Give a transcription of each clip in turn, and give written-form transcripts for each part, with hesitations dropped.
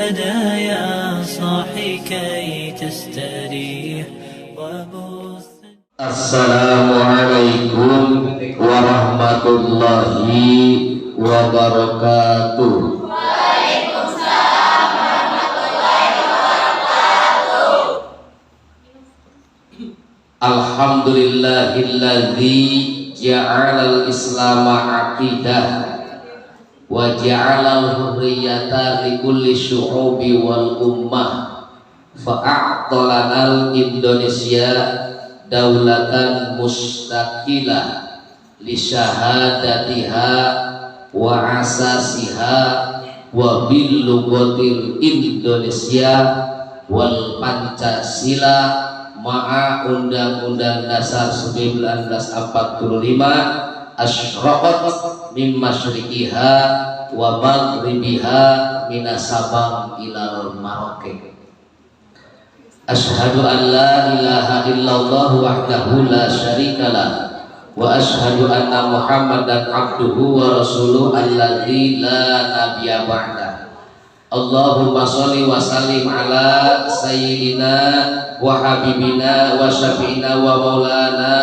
الهدى يا صاحي كي تستريح وبث. السلام عليكم ورحمة الله وبركاته. Waalaikumsalam warahmatullahi wabarakatuh. Alhamdulillahilladzi ja'alal islama aqidah wa ja'alal hurriyata likulli syu'ubi wal ummah fa'a'talanal Indonesia daulatan mustaqilah li syahadatiha wa asasiha wa bil lughatil Indonesia wal Pancasila ma'a Undang-Undang Dasar 1945 asyraqat min masyriqiha wa maghribiha minas Sabang ilal Maroke. Asyhadu an la ilaha illallah wahdahu la syarikalah wa asyhadu anna Muhammadan abduhu wa rasuluh alladzi la nabiyya ba'da. Allahumma sholli wa sallim ala sayyidina wa habibina wa syafi'ina wa maulana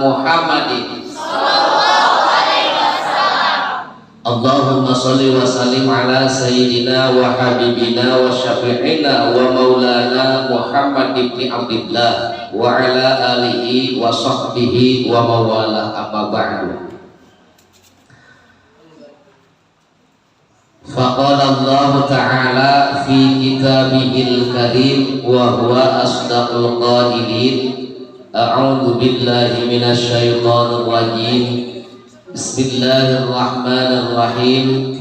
Muhammadin sallallahu alaihi wasallam. Allahumma sholli wa sallim ala sayyidina wa habibina wa syafi'ina wa maulana Muhammad ibn Abdillah wa ala alihi wa sahbihi wa mawala amma ba'du. Faqala Allah Ta'ala fi kitabihil karim wa huwa asdaqul qailin. A'udzu billahi minasy syaithanir rajim. Bismillahirrahmanirrahim.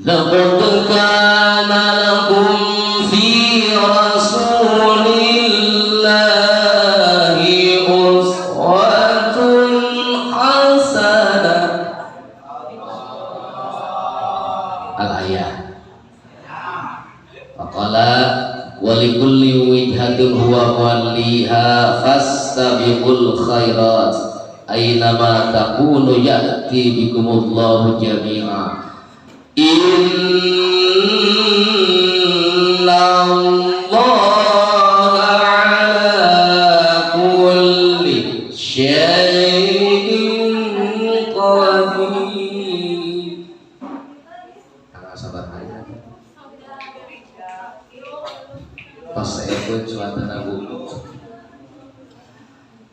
Laqad kana lakum fi rasulillahi uswatun hasanah. Al-ayat. Faqala walikulli wijhatin huwa walliha fastabiqul khairat aynama takunu ya'ti bikumullahu jami'a. Inna Allaha ala kulli syai'in qadir. Sabar aja. Pas saya pun suasana buku.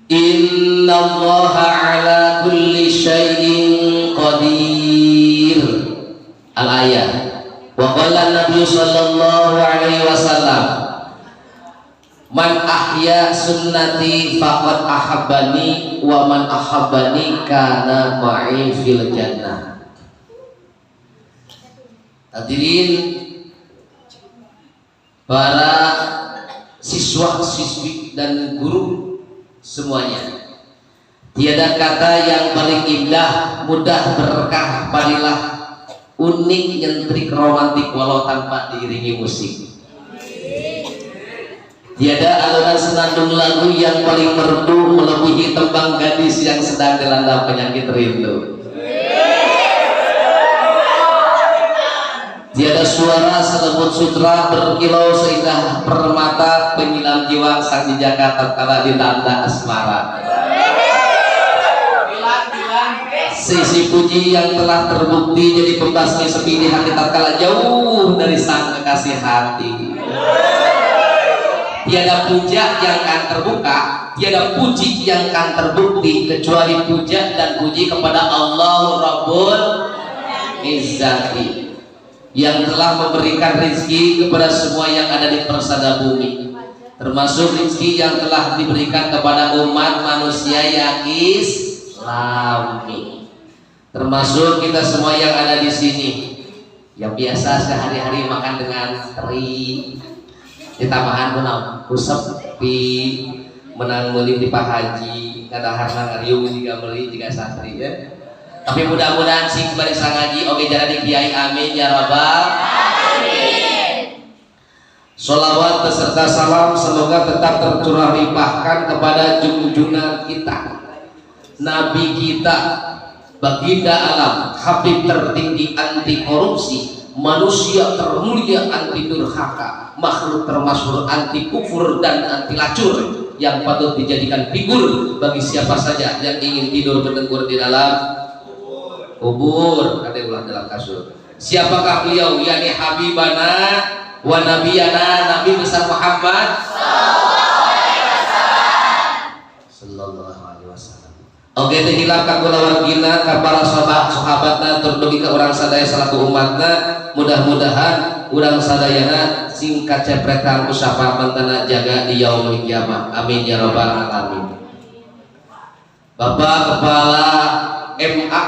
Inna Allaha ala kulli syai'in qadir. Al-ayat. Wa qala Nabi sallallahu alaihi wasallam, man ahya sunnati faqad ahabbani wa man ahabbani kana ma'i fil jannah. Hadirin para siswa-siswi dan guru semuanya, tiada kata yang paling indah, mudah, berkah, padilah, unik, nyentrik, romantik walau tanpa diiringi musik. Tiada alunan senandung lagu yang paling merdu melebihi tembang gadis yang sedang dilanda penyakit rindu. Tiada suara selembut sutra berkilau seindah permata penyilam jiwa sang dijaka tatkala dilanda asmara. Sisi puji yang telah terbukti jadi pembasmi sepi di hati tatkala jauh dari sang kekasih hati. Tiada puja yang akan terbuka, tiada puji yang akan terbukti kecuali puja dan puji kepada Allah Rabbul Izzati yang telah memberikan rezeki kepada semua yang ada di persada bumi, termasuk rezeki yang telah diberikan kepada umat manusia yang Islami, termasuk kita semua yang ada di sini yang biasa sehari-hari makan dengan teri ditambahan menang kusepi menang beli di Pak Haji kadahar ngariung juga beli juga santri ya. Tapi mudah-mudahan sing bari sangaji oge jadi kiai, amin ya rabbal alamin. Sholawat beserta salam semoga tetap tercurah limpahkan kepada junjungan kita, Nabi kita, baginda alam, Habib tertinggi anti korupsi, manusia termulia anti durhaka, makhluk termasyhur anti kufur dan anti lacur, yang patut dijadikan figur bagi siapa saja yang ingin tidur bertengkur di dalam kubur. Kata ulang dalam kasur. Siapakah beliau? Yani Habibana wa Nabiyana, Nabi besar Muhammad sallallahu alaihi wasallam. Oke, teh hilap ka kula wargina ka para sahabatna terlebih ka urang sadaya salaku umatna, mudah-mudahan urang sadayana sing kacepretan ku sapamantana jaga di yaumul kiamah. Amin ya rabbal alamin. Bapak Kepala MA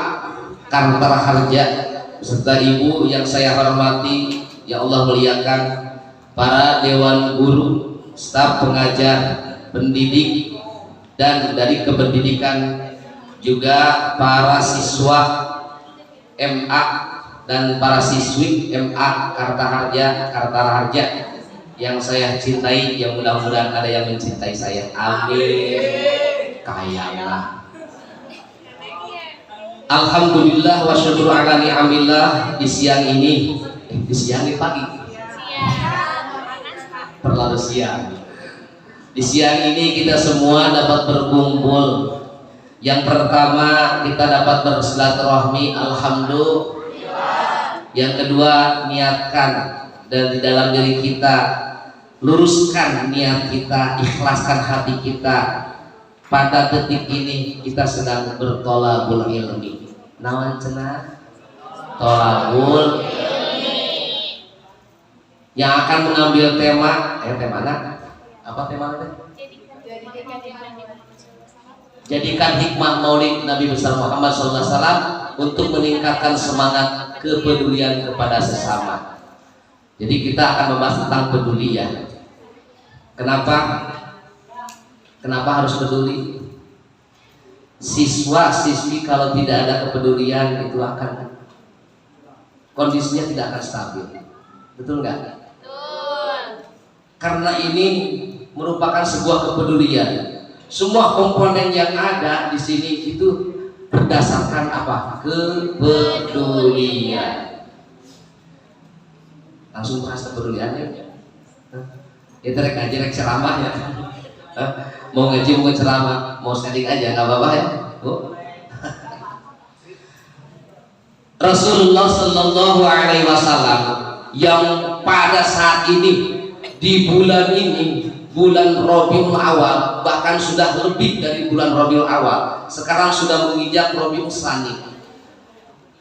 Kantara Harja beserta ibu yang saya hormati, ya Allah muliakan, para dewan guru, staf pengajar, pendidik, dan dari kependidikan juga para siswa MA dan para siswi MA Kantara Harja yang saya cintai, yang mudah-mudahan ada yang mencintai saya. Amin. Kayaklah. Alhamdulillah wa syukur ala ni'amillah. Di siang ini di siang di pagi terlalu siang. Di siang ini kita semua dapat berkumpul. Yang pertama kita dapat bersilaturahmi, alhamdulillah. Yang kedua niatkan, dan di dalam diri kita luruskan niat kita, ikhlaskan hati kita. Pada detik ini kita sedang bertolabul ilmi. Nawan cenah? Tolabul ilmi. Yang akan mengambil tema, tema mana? Apa temanya? Jadikan hikmah maulid Nabi besar Muhammad SAW untuk meningkatkan semangat kepedulian kepada sesama. Jadi kita akan membahas tentang peduli ya. Kenapa harus peduli? Siswa-siswi kalau tidak ada kepedulian itu akan kondisinya tidak akan stabil. Betul nggak? Betul. Karena ini merupakan sebuah kepedulian. Semua komponen yang ada di sini itu berdasarkan apa? Kepedulian. Langsung bahas kepeduliannya. Ya terek aja rek ceramah ya. Mau ngaji mau ceramah mau sharing aja nggak apa-apa ya. Rasulullah Sallallahu Alaihi Wasallam yang pada saat ini di bulan ini, bulan Rabiul Awal, bahkan sudah lebih dari bulan Rabiul Awal, sekarang sudah menginjak Rabiul Tsani.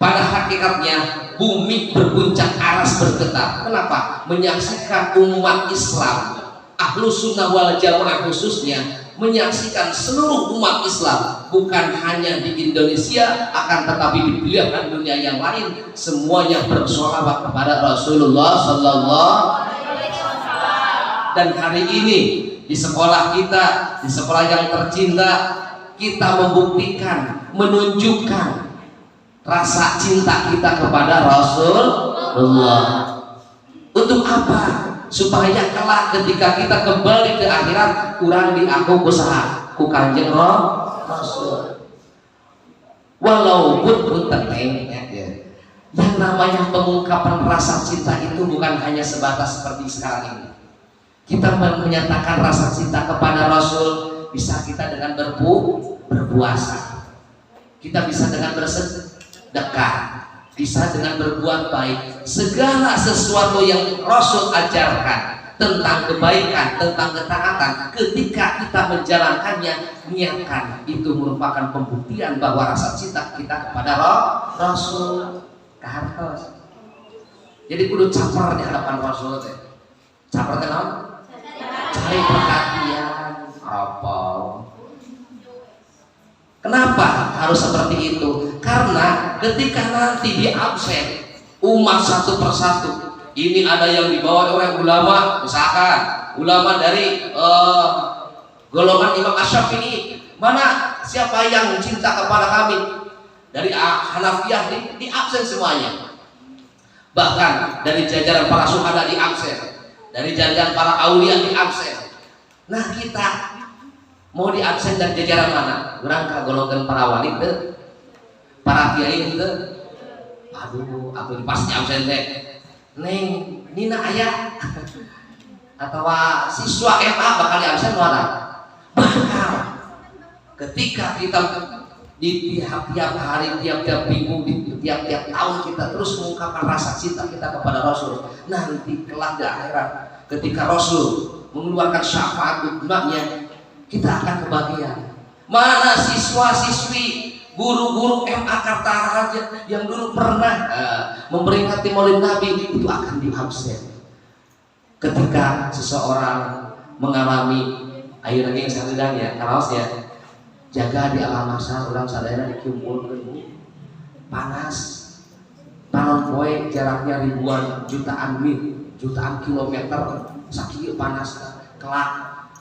Pada hakikatnya bumi berguncang aras bergetar. Kenapa? Menyaksikan umat Islam, Ahlus Sunnah wal Jamaah khususnya, menyaksikan seluruh umat Islam, bukan hanya di Indonesia, akan tetapi di belahan dunia yang lain, semuanya bersolawat kepada Rasulullah Sallallahu Alaihi Wasallam. Dan hari ini di sekolah kita, di sekolah yang tercinta, kita membuktikan, menunjukkan rasa cinta kita kepada Rasulullah. Untuk apa? Supaya kelak ketika kita kembali ke akhirat, kurang diaku usaha ku Kanjeng Rasul. Walaupun punten ya. Yang namanya pengungkapan rasa cinta itu bukan hanya sebatas seperti sekarang ini. Kita menyatakan rasa cinta kepada Rasul bisa kita dengan berpuasa. Kita bisa dengan bersedekah, bisa dengan berbuat baik. Segala sesuatu yang Rasul ajarkan tentang kebaikan, tentang ketaatan, ketika kita menjalankannya, niatkan, itu merupakan pembuktian bahwa rasa cinta kita kepada Rasul kahartos. Jadi kudu caper di hadapan Rasul teh. Caper teh naon? Cari perhatian apa? Kenapa harus seperti itu? Karena ketika nanti di absen umat satu persatu, ini ada yang dibawa oleh ulama, misalkan ulama dari golongan Imam Asy-Syafi'i, mana siapa yang cinta kepada kami? Dari Hanafiyah di absen semuanya. Bahkan dari jajaran para syuhada di absen, dari jajaran para aulia di absen. Nah kita mau di absen dan jajaran mana? Urang kagolongkeun para wali teu, para kiai teu. Aduh, aku pasti absen teh. neng nina aya atau siswa MA bakal diabsen mana bakal ketika kita di tiap-tiap hari, tiap-tiap minggu, di tiap-tiap tahun kita terus mengungkapkan rasa cinta kita kepada Rasul. Nanti kelak di akhirat ketika Rasul mengeluarkan syafaat umatnya, kita akan kebahagiaan. Mana siswa-siswi, guru-guru MA Kartaraja yang dulu pernah memperingati Maulid Nabi itu akan diabsen. Ketika seseorang mengalami air lagi yang sadar ya, karos ya. Jaga di alam masa orang sadayana dikumpulkan panas panon poe jaraknya ribuan jutaan mil jutaan kilometer sakieu panas kelak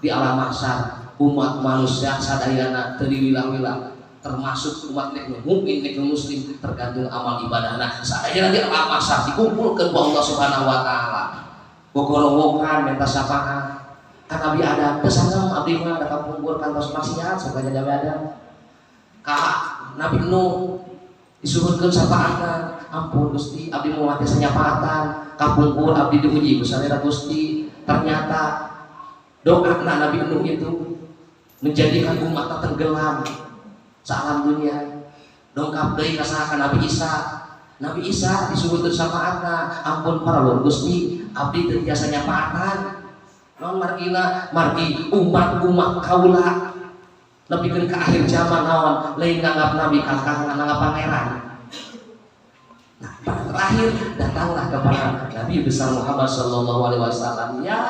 di alam masa umat manusia sadayana teu diwilang-wilang termasuk umat nek mukmin nek muslim tergantung amal ibadahna sadayana di alam masa dikumpulkeun ku Allah Subhanahu wa taala gogorowokan minta syafaat kan Nabi Adam kesana abdi mah ada kapungkur kantos maksiat sakanya Nabi Adam ka Nabi Nuh disuhurkeun syafaatan ampun Gusti abdi mau mati sanyafaatan kapungkur abdi diuji kusarera Gusti ternyata doa Nabi Nuh itu menjadikan umat tenggelam salam dunia dongkap deui ka saha Nabi Isa disuhurkeun syafaatna ampun parawan Gusti abdi teu tiasa nyafaatan non margi umat kaula lebih ke akhir zaman naon lain nganggap nabi kakang nganggap pangeran. Nah terakhir datanglah kepada Nabi besar Muhammad Sallallahu Alaihi Wasallam ya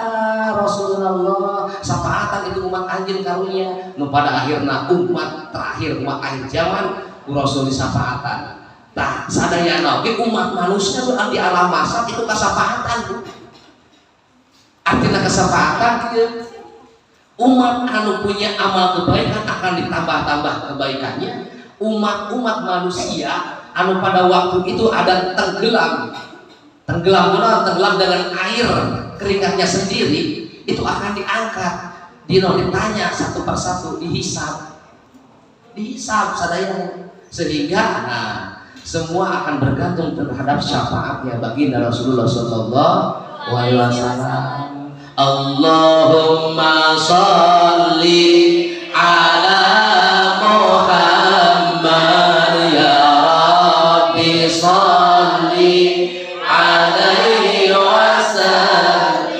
Rasulullah syafaatan itu umat anjing karunia nu pada akhirna umat terakhir umat akhir zaman Rasul syafaatan. Nah sadayana ge umat manusia di alam masa itu kasafaatan artinya kesempatan umat anu punya amal kebaikan akan ditambah-tambah kebaikannya umat manusia anu pada waktu itu ada tenggelam dengan air keringatnya sendiri itu akan diangkat ditanya satu persatu dihisab sadaya sehingga semua akan bergantung terhadap syafaatnya baginda Rasulullah Sallallahu Alaihi Wasallam. Allahumma sholli ala Muhammad ya Rabbi sholli alaihi wasallim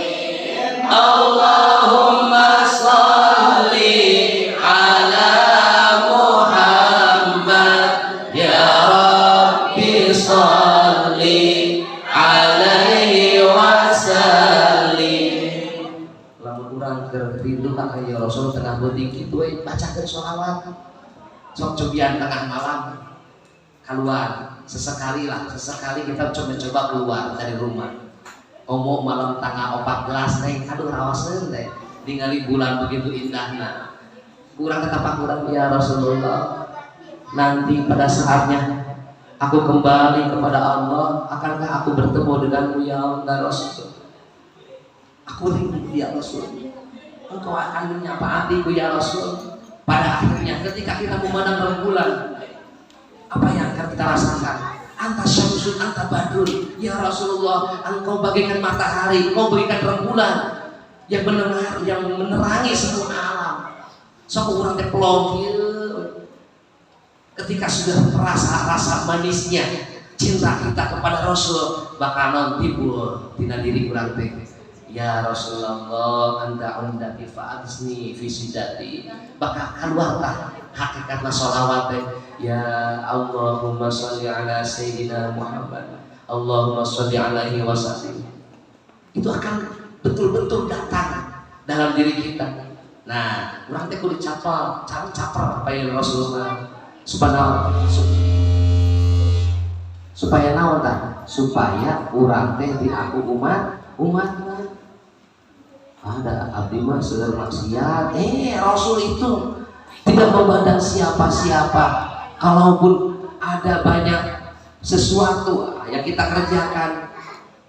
Allahumma sholli ala Muhammad ya Rabbi sholli alaihi wasallim rindu ka ya Rasul tengah beuting kitu we bacakeun sholawat sok cobian tengah malam keluar sesekali kita coba keluar dari rumah ngomong malam tanggal 14 teh aduh rawaseun teh ningali bulan begitu indahna kurang ketapak kurang ya Rasulullah nanti pada saatnya aku kembali kepada Allah akankah aku bertemu denganmu ya Allah Rasul aku rindu ya Rasul engkau akan menyapaatiku ya Rasul. Pada akhirnya ketika kita memandang rembulan apa yang akan kita rasakan? Anta syamsun anta badrun ya Rasulullah engkau bagaikan matahari engkau bagaikan rembulan yang menerangi semua alam sok urang teh pelongkieu ketika sudah rasa manisnya cinta kita kepada Rasul bakal non timbul tina diri urang teh ya Rasulullah anta undati fa'adsni fi sidati bakal keluarlah hakikatna sholawat ya Allahumma sholli ala sayyidina Muhammad Allahumma sholli alaihi wasallam itu akan betul-betul datang dalam diri kita. Nah urang teh kudu caper apa ya Rasulullah supaya naon tah supaya urang teh diaku umat ada abdi mah seueur maksiat Rasul itu tidak memandang siapa-siapa kalaupun ada banyak sesuatu yang kita kerjakan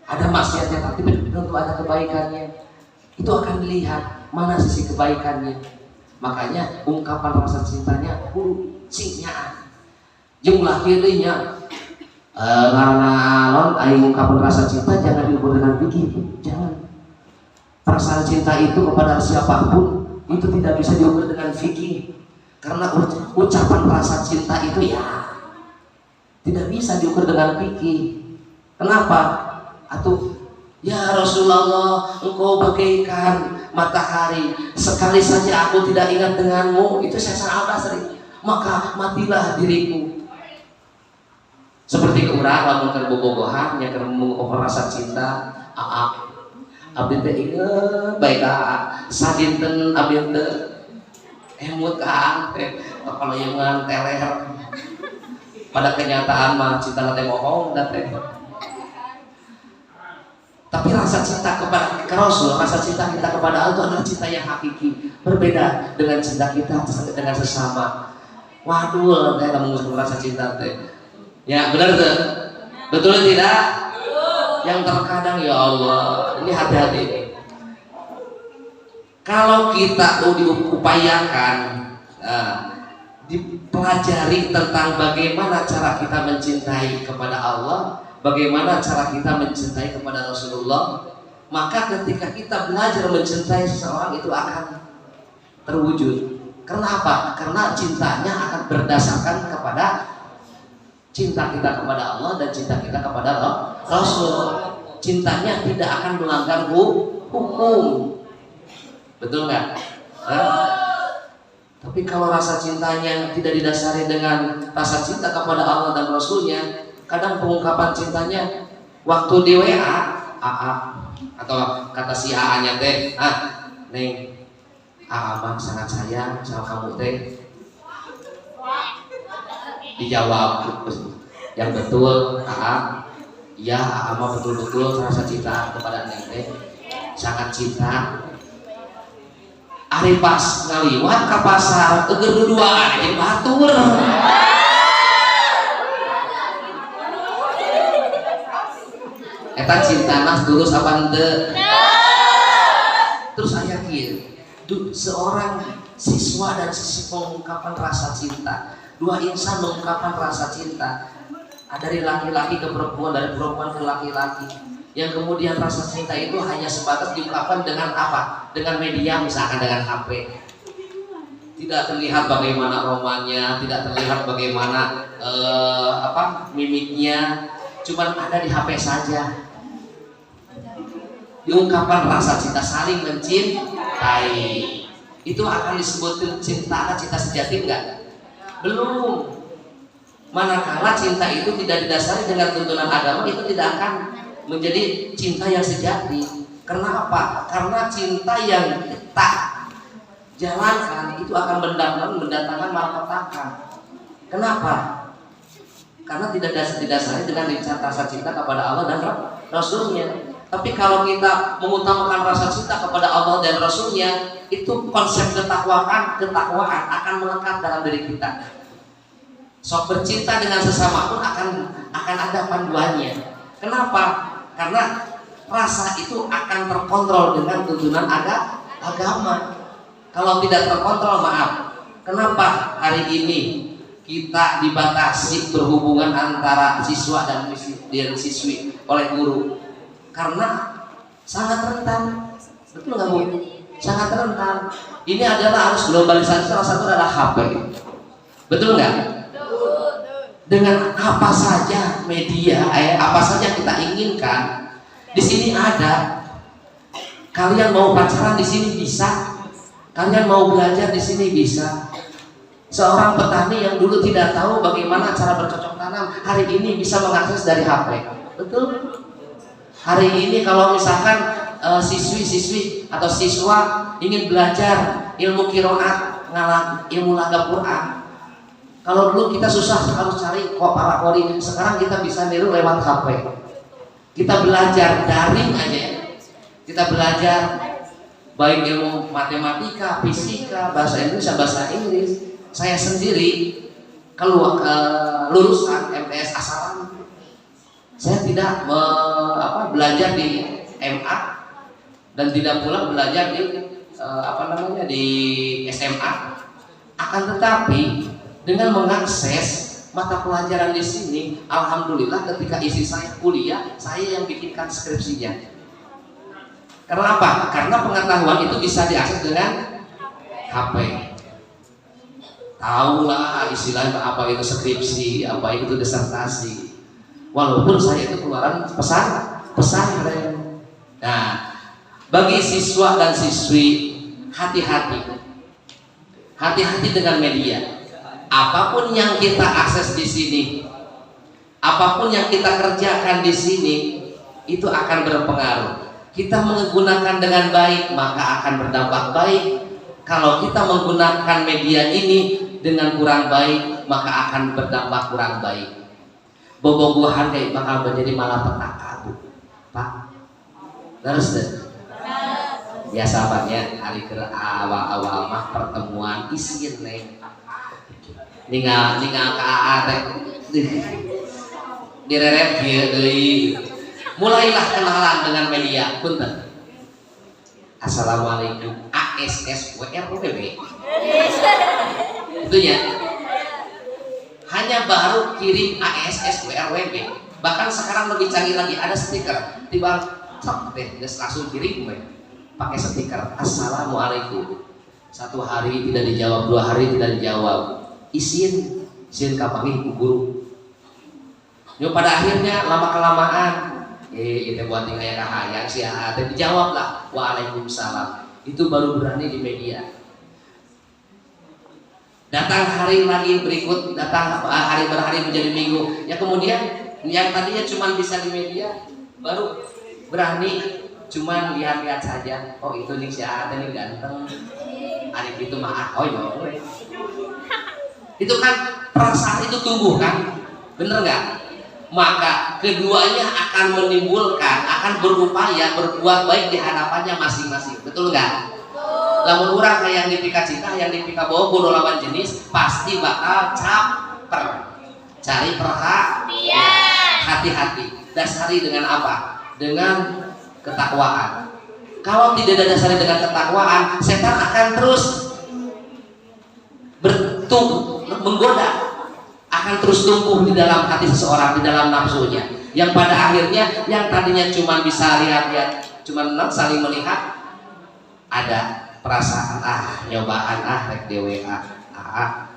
ada maksiatnya tapi tentu ada kebaikannya itu akan dilihat mana sisi kebaikannya makanya ungkapan rasa cintanya kudu singnyaan jumlah kirinya Karena non aing ungkapan rasa cinta jangan diukur dengan fikih, jangan. Perasaan cinta itu kepada siapapun itu tidak bisa diukur dengan fikih, karena ucapan rasa cinta itu ya tidak bisa diukur dengan fikih. Kenapa? Atuh, ya Rasulullah, engkau bagaikan matahari, sekali saja aku tidak ingat denganmu, itu saya sangat basri, maka matilah diriku. Seperti ke urang lamun keur bobogohan nya keur mengukur rasa cinta, abdi teh inget bae ka sadinten abdi teh emut ka teh kepalayangan teler. Pada kenyataan mah cinta teh bohong da teh. Tapi rasa cinta kepada Rasul, rasa cinta kita kepada Allah itu adalah cinta yang hakiki, berbeda dengan cinta kita dengan sesama. Waduh, teh mengusung rasa cinta teh. Ya benar tuh, betul tidak? Yang terkadang ya Allah, ini hati-hati. Kalau kita diupayakan, dipelajari tentang bagaimana cara kita mencintai kepada Allah, bagaimana cara kita mencintai kepada Rasulullah, maka ketika kita belajar mencintai seseorang itu akan terwujud. Karena apa? Karena cintanya akan berdasarkan kepada cinta kita kepada Allah dan cinta kita kepada Rasul. Cintanya tidak akan melanggar hukum. Betul nggak? Tapi kalau rasa cintanya tidak didasari dengan rasa cinta kepada Allah dan Rasulnya, kadang pengungkapan cintanya waktu di WA, atau kata si AA-nya teh, Neng, AA mah sangat sayang sama kamu teh. Dijawab yang betul, iya AA mah betul-betul rasa cinta kepada Neng teh, sangat cinta. Ari pas ngaliwat ka pasar keur duduaan jeung batur. Eta cintana tulus apa henteu? Terus aya kieu, seorang siswa dan siswi mengungkapkan rasa cinta. Dua insan mengungkapkan rasa cinta, dari laki-laki ke perempuan, dari perempuan ke laki-laki, yang kemudian rasa cinta itu hanya sebatas diungkapkan dengan apa? Dengan media, misalkan dengan HP. Tidak terlihat bagaimana romannya, tidak terlihat bagaimana mimiknya, cuman ada di HP saja. Diungkapkan rasa cinta, saling mencintai. Itu akan disebut cinta sejati enggak? Belum. Manakala cinta itu tidak didasari dengan tuntunan agama, itu tidak akan menjadi cinta yang sejati. Karena apa? Karena cinta yang tak jalankan itu akan mendatangkan malapetaka. Kenapa? Karena tidak didasari dengan rasa cinta kepada Allah dan Rasulnya. Tapi kalau kita mengutamakan rasa cinta kepada Allah dan Rasulnya, itu konsep ketakwaan akan melekat dalam diri kita. Sok bercinta dengan sesama pun akan ada panduannya. Kenapa? Karena rasa itu akan terkontrol dengan tuntunan agama. Kalau tidak terkontrol, maaf. Kenapa hari ini kita dibatasi berhubungan antara siswa dan siswi oleh guru? Karena sangat rentan. Betul nggak Bu? Sangat rentan. Ini adalah arus globalisasi, salah satu adalah HP. Betul nggak? Dengan apa saja media, apa saja kita inginkan, di sini ada. Kalian mau pacaran di sini bisa, kalian mau belajar di sini bisa. Seorang petani yang dulu tidak tahu bagaimana cara bercocok tanam, hari ini bisa mengakses dari HP. Betul? Hari ini kalau misalkan siswi-siswi atau siswa ingin belajar ilmu qiraat, ilmu lagam Quran. Kalau dulu kita susah harus cari para kori, sekarang kita bisa niru lewat HP. Kita belajar daring aja. Kita belajar baik ilmu matematika, fisika, bahasa Indonesia, bahasa Inggris. Saya sendiri keluar lulusan MTS Asalam. Saya tidak belajar di MA dan tidak pula belajar di SMA. Akan tetapi dengan mengakses mata pelajaran di sini, alhamdulillah ketika istri saya kuliah, saya yang bikinkan skripsinya. Karena apa? Karena pengetahuan itu bisa diakses dengan HP. Tahulah istilahnya apa itu skripsi, apa itu disertasi. Walaupun saya itu keluaran pesantren. Nah, bagi siswa dan siswi, hati-hati dengan media. Apapun yang kita akses di sini, apapun yang kita kerjakan di sini, itu akan berpengaruh. Kita menggunakan dengan baik, maka akan berdampak baik. Kalau kita menggunakan media ini dengan kurang baik, maka akan berdampak kurang baik. Bobogohan kayak bakal menjadi malapetaka, Bu. Pak, terus deh. Biasa banyak hari ke awal-awal mah pertemuan isin neng. Ningal ka teh direret deui. Mulailah kenalan dengan media. Punten. Assalamualaikum. ASSWRWB. Itu ya. Hanya baru kirim ASSWRWB. Bahkan sekarang lebih canggih lagi, ada stiker. Tiba cok deh, langsung kirim pakai stiker. Assalamualaikum. 1 hari tidak dijawab, 2 hari tidak dijawab. Isin kapangi ku guru. Yo pada akhirnya lama kelamaan itu buat kayak kahayang sih ada dijawab lah. Waalaikumsalam. Itu baru berani di media. Datang hari lagi berikut, datang hari berhari menjadi minggu. Ya kemudian yang tadinya cuma bisa di media baru berani cuman lihat-lihat saja. Oh itu nih si ada nih ganteng. Hari itu mah oh yo. Itu kan perasaan itu tumbuh kan, bener nggak? Maka keduanya akan menimbulkan, akan berupaya berbuat baik di hadapannya masing-masing, betul nggak? Lamun orang yang dipika cinta, yang dipika bawa bodoh lawan jenis, pasti bakal caper, cari perhatian, hati-hati. Dasari dengan apa? Dengan ketakwaan. Kalau tidak dasari dengan ketakwaan, setan akan terus menggoda, akan terus tumbuh di dalam hati seseorang, di dalam nafsunya, yang pada akhirnya yang tadinya cuma bisa lihat-lihat, cuma saling melihat, ada perasaan nyobaan rek DWA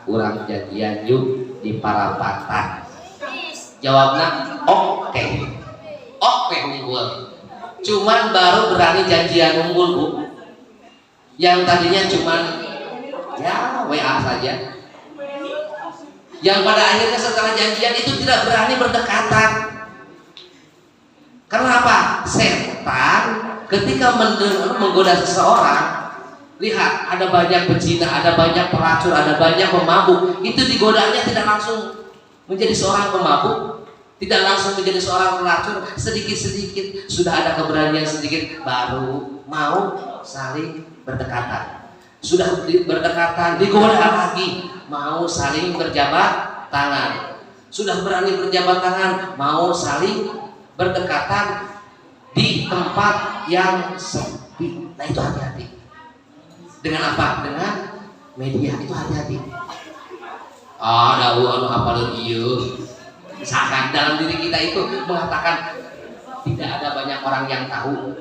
kurang jadian yuk di Parapatan. Jawabnya oke unggul, cuman baru berani janjian unggul, Bu. Yang tadinya cuman ya WA saja, yang pada akhirnya setelah janjian itu tidak berani berdekatan. Karena apa? Setan ketika menggoda seseorang, lihat ada banyak pezina, ada banyak pelacur, ada banyak pemabuk, itu digodanya tidak langsung menjadi seorang pemabuk, tidak langsung menjadi seorang pelacur, sedikit-sedikit sudah ada keberanian sedikit baru mau saling berdekatan. Sudah berdekatan, digoda lagi, mau saling berjabat tangan. Sudah berani berjabat tangan, mau saling berdekatan di tempat yang sepi. Nah itu hati-hati. Dengan apa? Dengan media, itu hati-hati. Ada anu apa ieu. Misalkan dalam diri kita itu mengatakan tidak ada banyak orang yang tahu.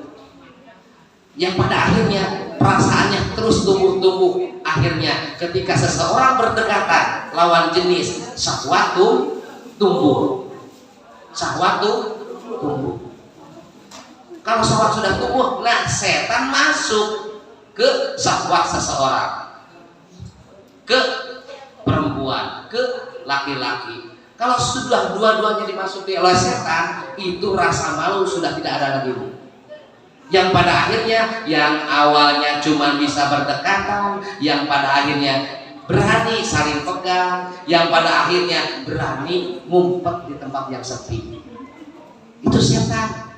Yang pada akhirnya perasaannya terus tumbuh. Akhirnya ketika seseorang berdekatan lawan jenis, syahwatu tumbuh. Kalau syahwat sudah tumbuh, nah setan masuk ke syahwat seseorang, ke perempuan, ke laki-laki. Kalau sudah dua-duanya dimasuki oleh setan, itu rasa malu sudah tidak ada lagi. Yang pada akhirnya yang awalnya cuma bisa berdekatan, yang pada akhirnya berani saling pegang, yang pada akhirnya berani ngumpet di tempat yang sepi. Itu setan.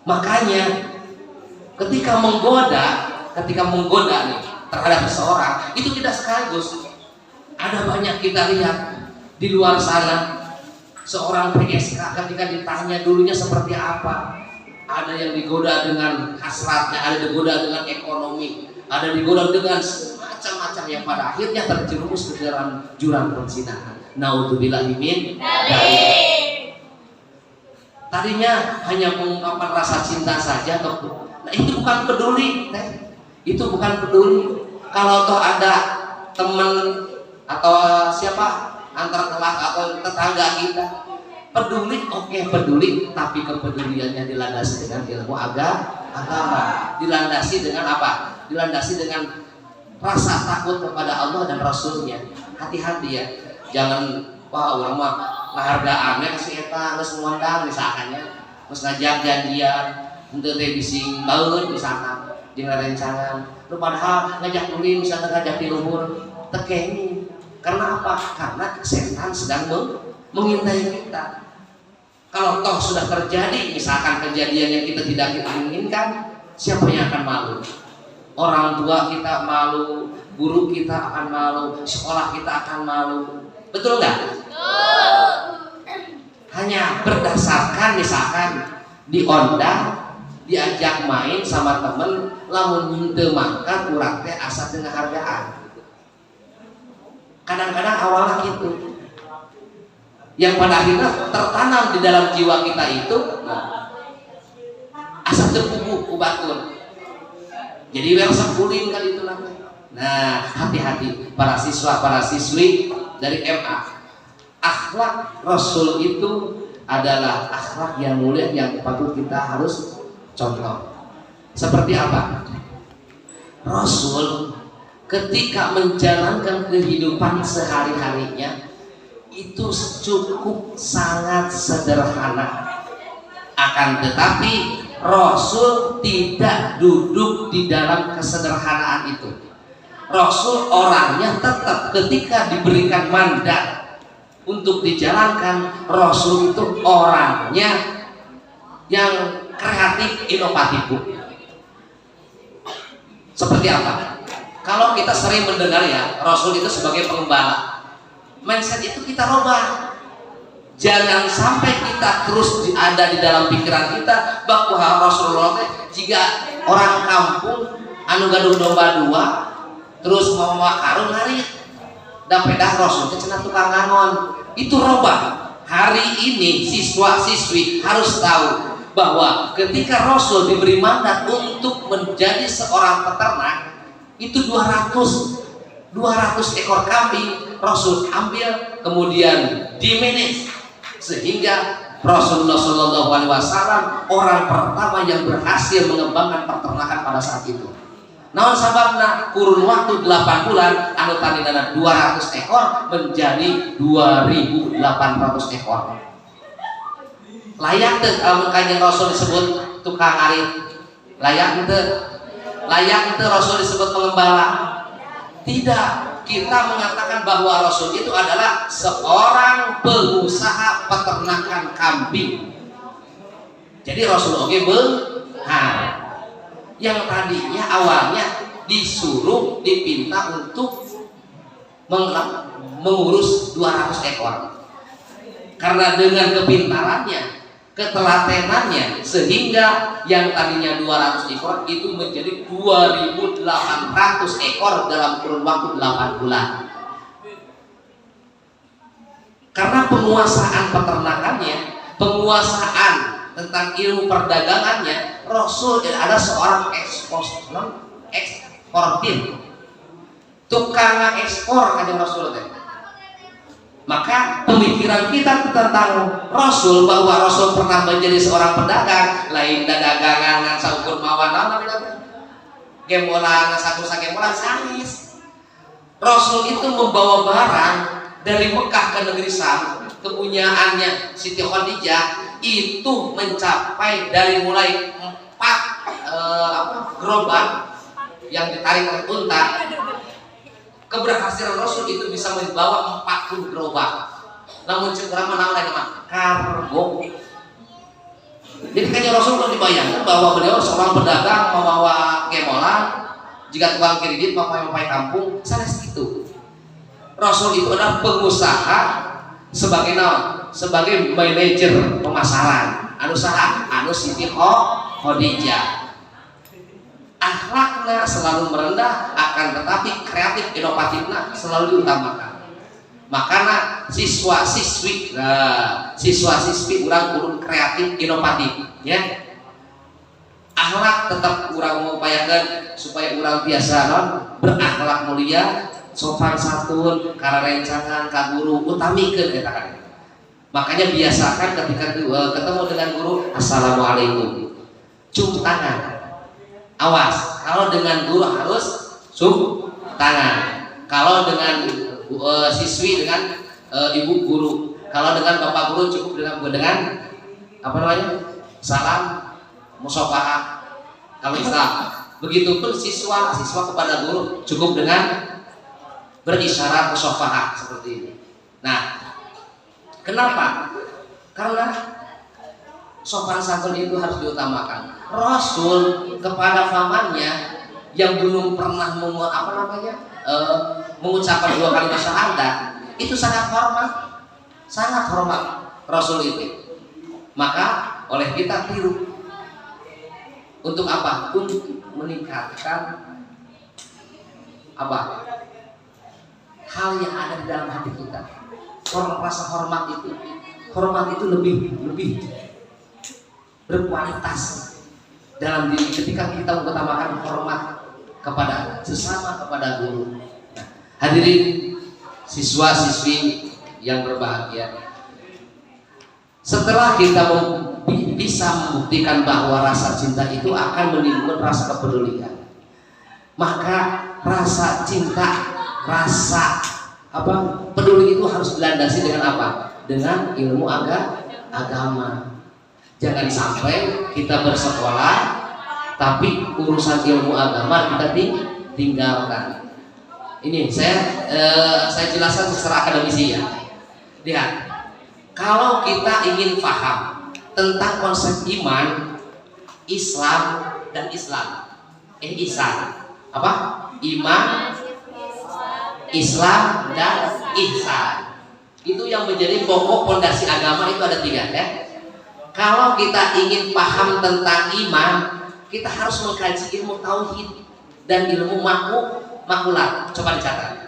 Makanya ketika menggoda nih terhadap seseorang, itu tidak sekaligus. Ada banyak kita lihat di luar sana, seorang PSK ketika ditanya dulunya seperti apa, ada yang digoda dengan hasratnya, ada digoda dengan ekonomi, ada digoda dengan macam-macam yang pada akhirnya terjerumus ke dalam jurang perzinahan. Naudzubillahi min dzalik. Tadinya hanya mengungkapkan rasa cinta saja, nah itu bukan peduli, itu bukan peduli. Kalau toh ada teman atau siapa antar kelas atau tetangga kita peduli, oke, peduli, tapi kepeduliannya dilandasi dengan ilmu agama, dilandasi dengan apa? Dilandasi dengan rasa takut kepada Allah dan Rasulnya. Hati-hati ya, jangan wah orang mah ngahargaannya kasih eta geus ngundang misalkannya, geus ngajak janjian henteu teh bising baeud misalkan jeung rencangan. Lu padahal ngajak ulin misalkan ngajak di luhur tekeni. Karena apa? Karena setan sedang mengintai kita. Kalau toh sudah terjadi misalkan kejadian yang kita tidak inginkan, siapa yang akan malu? Orang tua kita malu, guru kita akan malu, sekolah kita akan malu. Betul nggak? Hanya berdasarkan misalkan diondang, diajak main sama temen, lamun henteu mangkat urang teh asa teu ngahargaan. Kadang-kadang awalnya gitu. Yang pada akhirnya tertanam di dalam jiwa kita itu asa teu puguh ku batur. Jadi resep kuling kan itu namanya. Nah, hati-hati para siswa, para siswi dari MA. Akhlak Rasul itu adalah akhlak yang mulia yang patut kita harus contoh. Seperti apa? Rasul ketika menjalankan kehidupan sehari-harinya itu cukup sangat sederhana. Akan tetapi Rasul tidak duduk di dalam kesederhanaan itu. Rasul orangnya tetap ketika diberikan mandat untuk dijalankan, Rasul itu orangnya yang kreatif, inovatif. Seperti apa? Kalau kita sering mendengar ya, Rasul itu sebagai pengembala. Mindset itu kita rubah. Jangan sampai kita terus ada di dalam pikiran kita bahwa Rasulullah jika orang kampung anu gaduh domba dua terus mau karung hari dapedah Rasul teh cenah tukang ngangon. Itu rubah. Hari ini siswa-siswi harus tahu bahwa ketika Rasul diberi mandat untuk menjadi seorang peternak, itu 200 ekor kambing Rasul ambil kemudian dimanage sehingga Rasulullah SAW orang pertama yang berhasil mengembangkan peternakan pada saat itu. Namun sababna kurun waktu 8 bulan anu tandinana 200 ekor menjadi 2.800 ekor. Layak teu kalau Kanjeng Rasul disebut tukang arit? Layak teu Rasul disebut pengembala? Tidak. Kita mengatakan bahwa Rasul itu adalah seorang pengusaha peternakan kambing. Jadi Rasul oke yang tadinya awalnya disuruh dipinta untuk mengurus 200 ekor. Karena dengan kepintarannya, ketelatenannya, sehingga yang tadinya 200 ekor itu menjadi 2.800 ekor dalam kurun waktu 8 bulan. Karena penguasaan peternakannya, penguasaan tentang ilmu perdagangannya, Rasul ada seorang eksportir, tukang ekspor Kanjeng Rasul teh. Maka pemikiran kita tentang Rasul bahwa Rasul pernah menjadi seorang pedagang, lain dagangan ngan saukur mawana gemolan sakusa gemolan sanis. Rasul itu membawa barang dari Mekah ke negeri Syam, kepunyaannya Siti Khadijah itu mencapai dari mulai 4 gerobak yang ditarik oleh unta. Keberhasilan Rasul itu bisa membawa 40 gerobak. Namun cekrama nama kargo. Jadi kayaknya Rasul kalau dibayangkan bahwa beliau seorang pedagang membawa gemolan, jika tukang kredit mau kampung, sanes itu. Rasul itu adalah pengusaha sebagai sebagai manajer pemasaran. Anu saha? Anu Siti Khadijah. Akhlak semangatnya selalu merendah, akan tetapi kreatif inovatifnya selalu diutamakan. Makanya siswa-siswi urang kudu kreatif inovatif ya. Akhlak tetap urang mengupayakan supaya urang biasa berakhlak mulia, sopan santun, kararencangan ka guru utamikeun eta kan. Makanya biasakan ketika ketemu dengan guru, assalamualaikum, cium tangan. Awas, kalau dengan guru harus cium tangan. Kalau dengan siswi dengan ibu guru, kalau dengan bapak guru cukup dengan apa namanya, salam musafahah. Kalau Islam, begitupun siswa kepada guru cukup dengan berisyarat musafahah seperti ini. Nah, kenapa? Karena sopan santun itu harus diutamakan. Rasul kepada pamannya yang belum pernah mengucapkan 2 kalimat syahadat itu sangat hormat Rasul itu. Maka oleh kita tiru. Untuk apa? Untuk meningkatkan apa? Hal yang ada di dalam hati kita. Rasa hormat itu lebih berkualitas dalam diri ketika kita mengutamakan hormat kepada sesama, kepada guru. Nah, hadirin siswa-siswi yang berbahagia, setelah kita bisa membuktikan bahwa rasa cinta itu akan menimbulkan rasa kepedulian, maka rasa cinta, rasa peduli itu harus dilandasi dengan apa? Dengan ilmu agama. Jangan sampai kita bersekolah tapi urusan ilmu agama kita tinggalkan. Ini saya jelaskan secara akademisi ya. Lihat, kalau kita ingin paham tentang konsep iman, Islam dan ihsan. Apa? Iman, Islam dan ihsan. Itu yang menjadi pokok pondasi agama itu ada 3 ya. Kalau kita ingin paham tentang iman, kita harus mengkaji ilmu tauhid dan ilmu makulat. Coba dicatat.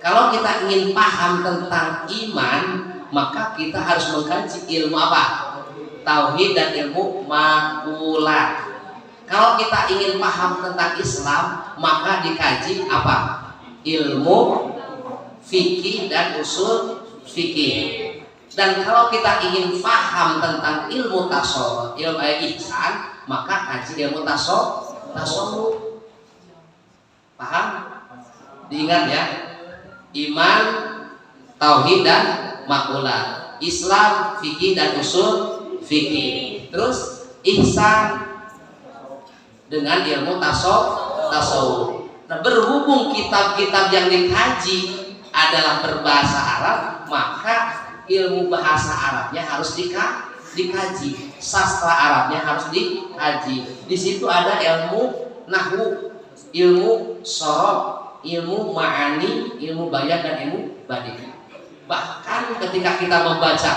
Kalau kita ingin paham tentang iman, maka kita harus mengkaji ilmu apa? Tauhid dan ilmu makulat. Kalau kita ingin paham tentang Islam, maka dikaji apa? Ilmu fikih dan usul fikih. Dan kalau kita ingin paham tentang ilmu tasawuf, ilmu ihsan, maka kaji ilmu tasawuf. Paham? Diingat ya. Iman, tauhid dan makulat. Islam, fikih dan usul fikih. Terus ihsan dengan ilmu tasawuf. Nah, berhubung kitab-kitab yang dikaji adalah berbahasa Arab, maka ilmu bahasa Arabnya harus dikaji, sastra Arabnya harus dikaji. Di situ ada ilmu nahwu, ilmu sorof, ilmu ma'ani, ilmu bayan dan ilmu badi'. Bahkan ketika kita membaca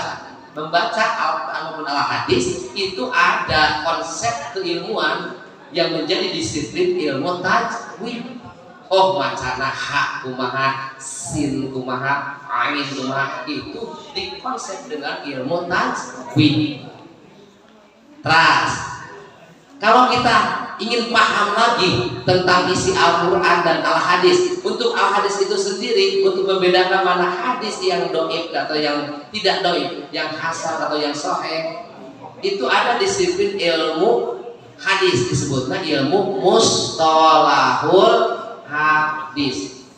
Al-Quran maupun Al-Hadis, itu ada konsep keilmuan yang menjadi disiplin ilmu tajwid. Oh, macana ha kumaha, sin kumaha, ain kumaha, itu dikonsep dengan ilmu tajwid. Terus, kalau kita ingin paham lagi tentang isi Al-Quran dan Al-Hadis, untuk Al-Hadis itu sendiri, untuk membedakan mana hadis yang doib atau yang tidak doib, yang hasan atau yang sahih, itu ada disiplin ilmu hadis, disebutnya ilmu mustalahul hadis.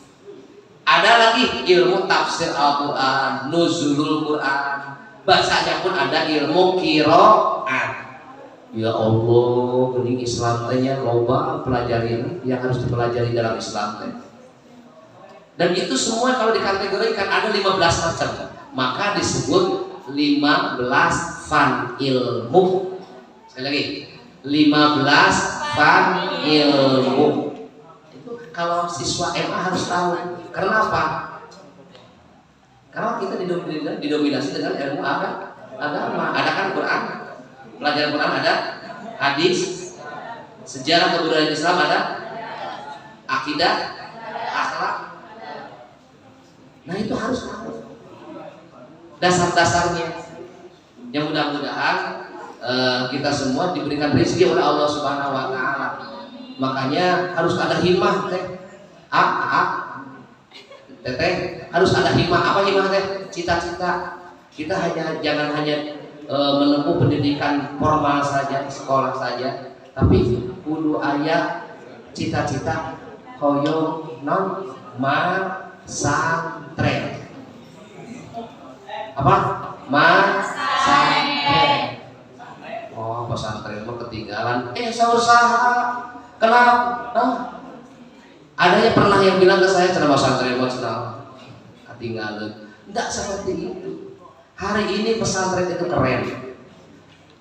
Ada lagi ilmu tafsir Al-Quran, nuzulul Quran, bahasanya pun ada ilmu qiraat. Ya Allah, bening Islam tanya loba pelajari yang harus dipelajari dalam Islam teh. Dan itu semua kalau dikategorikan ada 15 macam, maka disebut 15 fan ilmu. Sekali lagi, 15 fan ilmu. Itu kalau siswa MA harus tahu. Kenapa? Karena kita didominasi dengan ilmu agama. Ada kan Quran, pelajaran Quran, ada hadis, Sejarah kebudayaan Islam ada, akidah, akhlak. Nah itu harus tahu dasar-dasarnya. Yang mudah-mudahan kita semua diberikan rezeki oleh Allah Subhanahu Wa Taala. Makanya harus ada himmah teh. Teteh harus ada himmah. Apa himmah teh? Cita-cita. Kita jangan hanya menempuh pendidikan formal saja, sekolah saja, tapi kudu aya cita-cita hoyong non masantren. Apa? Masantren. Oh, pesantren mah ketinggalan. Usaha. Kenapa? Ada yang pernah yang bilang ke saya cenah pesantren mah cenah ketinggalan. Enggak seperti itu. Hari ini pesantren itu keren.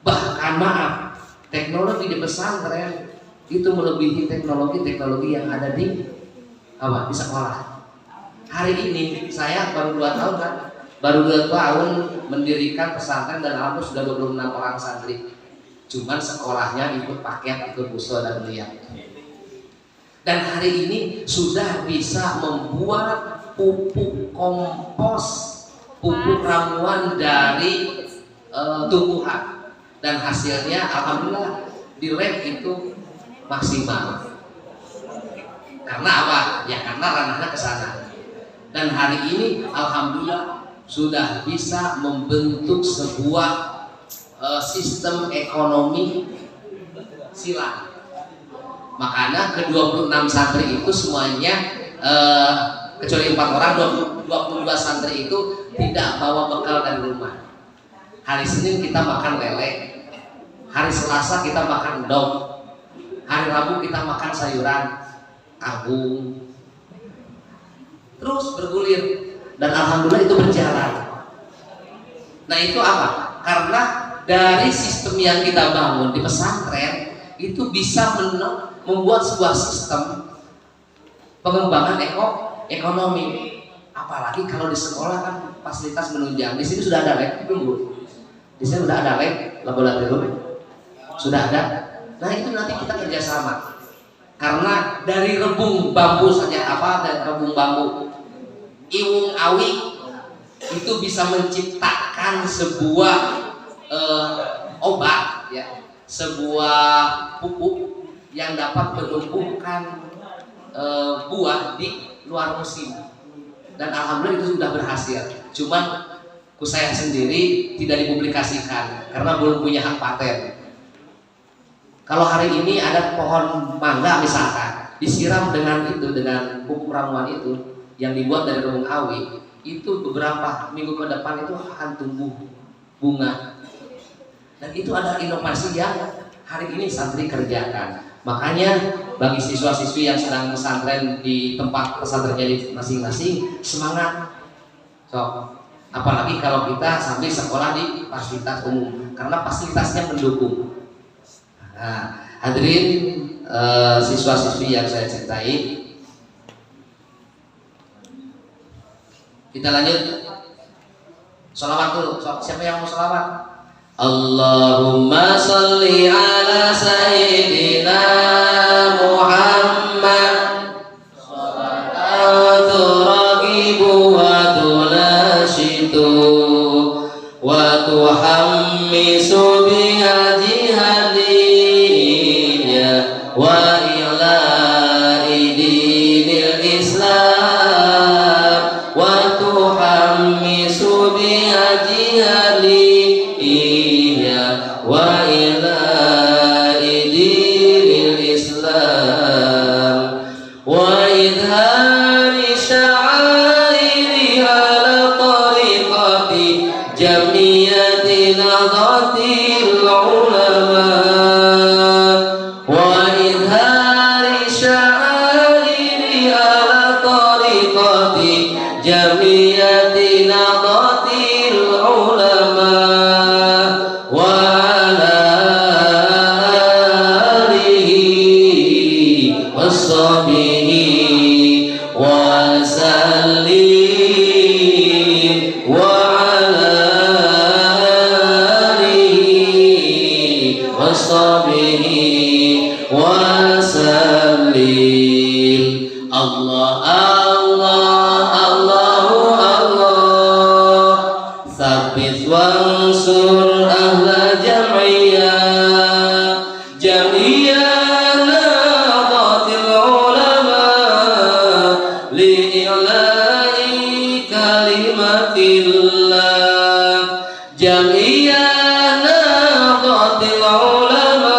Bahkan maaf, teknologi di pesantren itu melebihi teknologi yang ada di di sekolah. Hari ini saya baru 2 tahun kan, baru 2 tahun mendirikan pesantren dan alhamdulillah sudah 26 orang santri. Cuman sekolahnya ikut paket, ikut usul dan kuliah. Dan hari ini sudah bisa membuat pupuk kompos, pupuk ramuan dari tumbuhan, dan hasilnya alhamdulillah di lab itu maksimal. Karena apa? Ya karena ranahnya ke sana. Dan hari ini alhamdulillah sudah bisa membentuk sebuah sistem ekonomi silang. Makanya ke-26 santri itu semuanya kecuali 4 orang, 22 santri itu tidak bawa bekal dari rumah. Hari Senin kita makan lele, hari Selasa kita makan endog, hari Rabu kita makan sayuran kangkung, terus bergulir, dan alhamdulillah itu berjalan. Nah itu apa? Karena dari sistem yang kita bangun di pesantren itu bisa membuat sebuah sistem pengembangan ekonomi. Apalagi kalau di sekolah kan fasilitas menunjang. Di sini sudah ada lab, belum Bu? Di sini sudah ada lab, laboratorium, sudah ada. Nah itu nanti kita kerjasama. Karena dari rebung bambu saja, dari rebung bambu, iwung awi itu bisa menciptakan sebuah obat, ya, sebuah pupuk yang dapat menumbuhkan buah di luar musim. Dan alhamdulillah itu sudah berhasil. Cuman saya sendiri tidak dipublikasikan karena belum punya hak paten. Kalau hari ini ada pohon mangga misalkan, disiram dengan pupuk ramuan itu yang dibuat dari rebung awi, itu beberapa minggu ke depan itu akan tumbuh bunga. Dan itu adalah inovasi yang hari ini santri kerjakan. Makanya bagi siswa-siswi yang sedang pesantren di tempat pesantrennya masing-masing, semangat. Apalagi kalau kita sambil sekolah di fasilitas umum, karena fasilitasnya mendukung. Nah, hadirin siswa-siswi yang saya cintai, kita lanjut. Sholawat dulu. Siapa yang mau sholawat? Allahumma sholli ala sayyidina Muhammad salatu ragibu wa tunashitu wa tuhammisu biha jihadiyya wa ila'i dinil Islam wa tuhammisu biha jihadiyya wa ila'i dinil Islam wa idhari sya'airi ala tariqati jamiyati nadatil ulama wa idhari sya'airi ala tariqati jamiyati nadatil ulama wa wa sallim. Allah Allah Allahu Allah, tsabbit wansur ahla jam'iyah nadatil ulama li'ilai kalimatillah. Jam'iyah nadatil ulama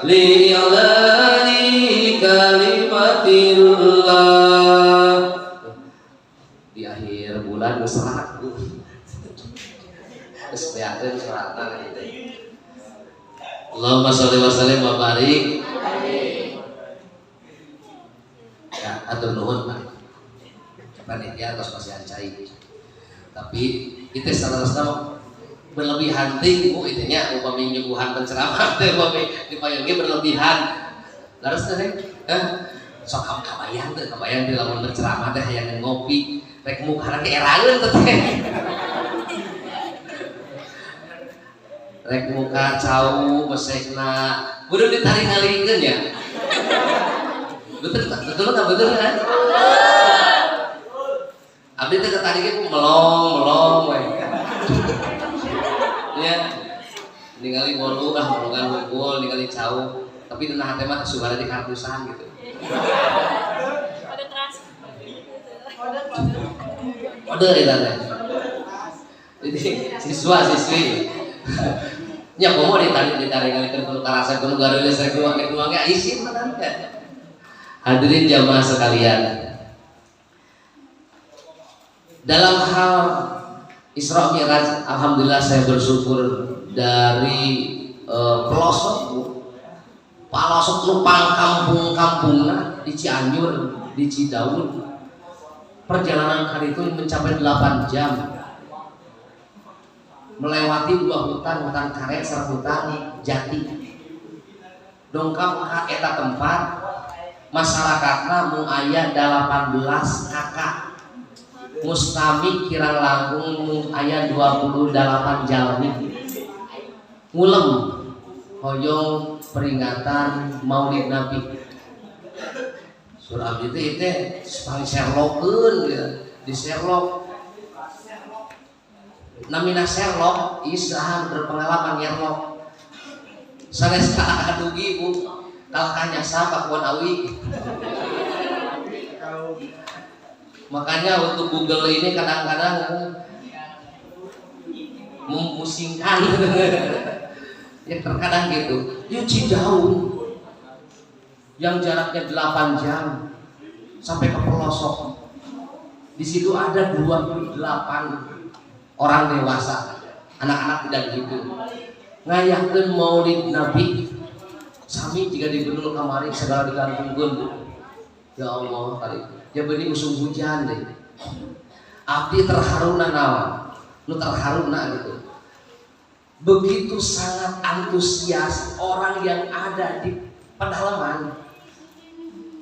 li'ilai kalimatillah. Di akhir bulan serat kesediaan suratna gitu. Allahumma sholli wa sallim wa barik. Ya, atur nuhun Pak. Panitia tos pasihan cai. Tapi kita salah-salah berlebihan ting Bu itunya upami nyuguhan penceramah teh upami dipayungi berlebihan. Laras teh sok kabayang teh di lamun berceramah teh hayang ngopi rek mukana teh erangeun teh. Rek muka cau mesekna kudu ditarik-tarikeun ya. Betul kan? Abdi teh ketariknya melong we. Ya. Ningali bolu bolongan hukul, ningali cau, tapi dina hate mah subara di kartusan gitu. Kode keras. Kode eta teh. Jadi siswa-siswi nya komo ditarik-tarikeun kudu karasa kudu garuda srek nuang ge isin mah kan. Hadirin jamaah sekalian, dalam hal Isra Mi'raj, alhamdulillah saya bersyukur dari pelosok lupang kampung-kampungna di Cianjur, di Cidaun, perjalanan kali itu mencapai 8 jam, melewati 2 hutan karet serta hutan jati. Dongkap ka eta tempat masyarakatna mung aya 18 kakak, mustami kirang langkung mung aya 28 jalmi. Ngulem hoyong peringatan Maulid Nabi. Surah itu paling Sherlockeun ya, di Sherlock. Namina Sherlock, isahan berpengalaman Sherlock. Sanes ka adugi Bu, kalahnya sama kawan awi. Makanya untuk Google ini kadang-kadang memusingkan. Ya terkadang gitu. Di Cidaun yang jaraknya 8 jam sampai ke pelosok. Di situ ada 28 orang dewasa, anak-anak tidak dihitung. Ngayakeun Maulid Nabi. Sami jika dibendul kamari segala digantungkeun. Ya Allah kali. Ya benih musim hujan deh. Abdi terharuna nawa. Nu terharuna gitu. Begitu sangat antusias orang yang ada di pedalaman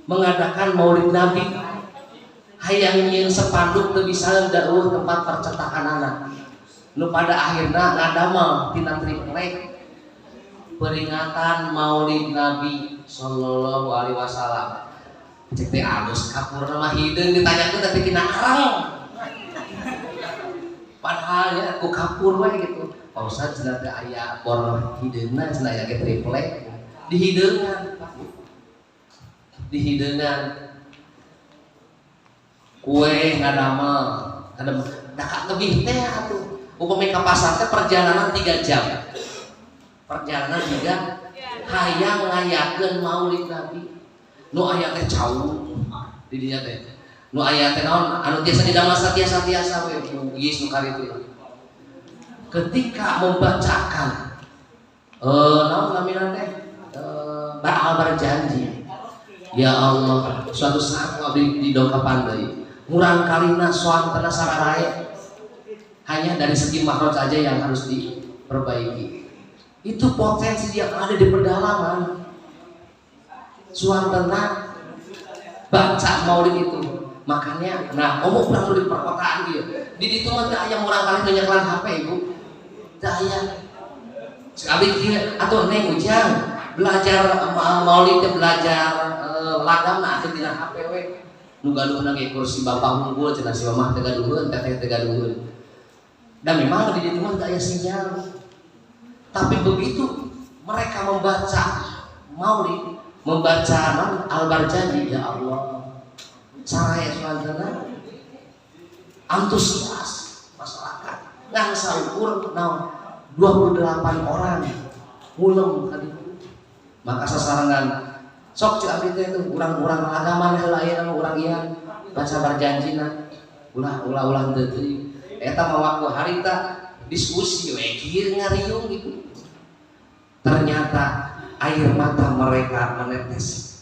mengadakan Maulid Nabi. Hayang nyin sepanduk teu bisa dawuh tempat percetakanana. Nu pada akhirna ngadamel tina triplek peringatan Maulid Nabi sallallahu alaihi wasallam. Cek teh alus kapurna mah hideung ditanyakeun teh tina arang. Padahal ya ku kapur we gitu. Pak Ustaz cenah teh aya bor hideungna cenah aya ge triplek. Dihideungan. Kue ngadamel, dak lebih teh atuh. Upami ka pasar teh perjalanan 3 jam. Perjalanan 3 hayang ngayakeun Maulid Nabi. Nu aya teh cau di dinya teh. Nu aya teh naon anu tiasa didamel satiasa we geus nu karitu. Ketika membacakan naon lamina teh bakal berjanji. Ya Allah, suatu saat abdi di dongkapan deui. Murang kalina soantana sararae. Hanya dari segi makhraj saja yang harus diperbaiki. Itu potensi yang ada di pedalaman. Suantana baca Maulid itu. Makanya, nah ngomong perlu di perkotaan dia. Di ditu mah teh aya murang kali nyeklan HP Ibu. Teh aya. Sekali kieu atuh neng ujang belajar maulid teh belajar lagama teh dina HP we nu gaduhna ge kursi bapak unggul cenah si mamah teh gaduheun teteh teh gaduheun. Dan memang di ditu mah teu aya sinyal. Tapi begitu mereka membaca maulid, membaca Al-Barjani, ya Allah, saraya suantana antusias masyarakat. Ngangsa ukur 28 orang ngulem tadi. Maka sasarangan sok ceu abdi teh urang-urang agama heula aya urang ieu baca barjanjina ulah teu. Eta mah waktu harita diskusi we kieu ngariung gitu. Ternyata air mata mereka menetes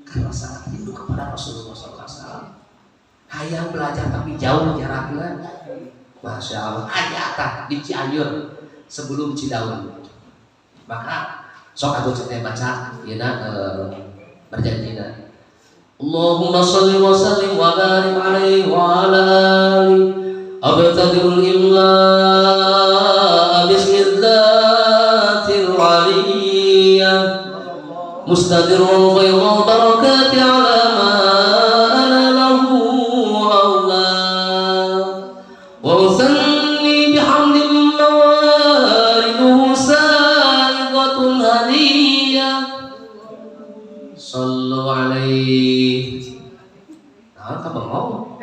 karena sangat rindu kepada Rasulullah SAW. Hayang belajar tapi jauh jaraknya. Masya Allah, ayat di Cianjur sebelum Cidaun. Maka sok aku cerita baca yeuna berjanjina. Allahumma shalli wa sallim wa barik alaihi wa ala alihi abtadi'ul imla bismillatil aliyyah mustadirul faydul barakati ala ma ana lahu awla wa usanni bihamdil mawariduhu sa'iqatun hadiyah sallu alaihi. Nah, ka bengong.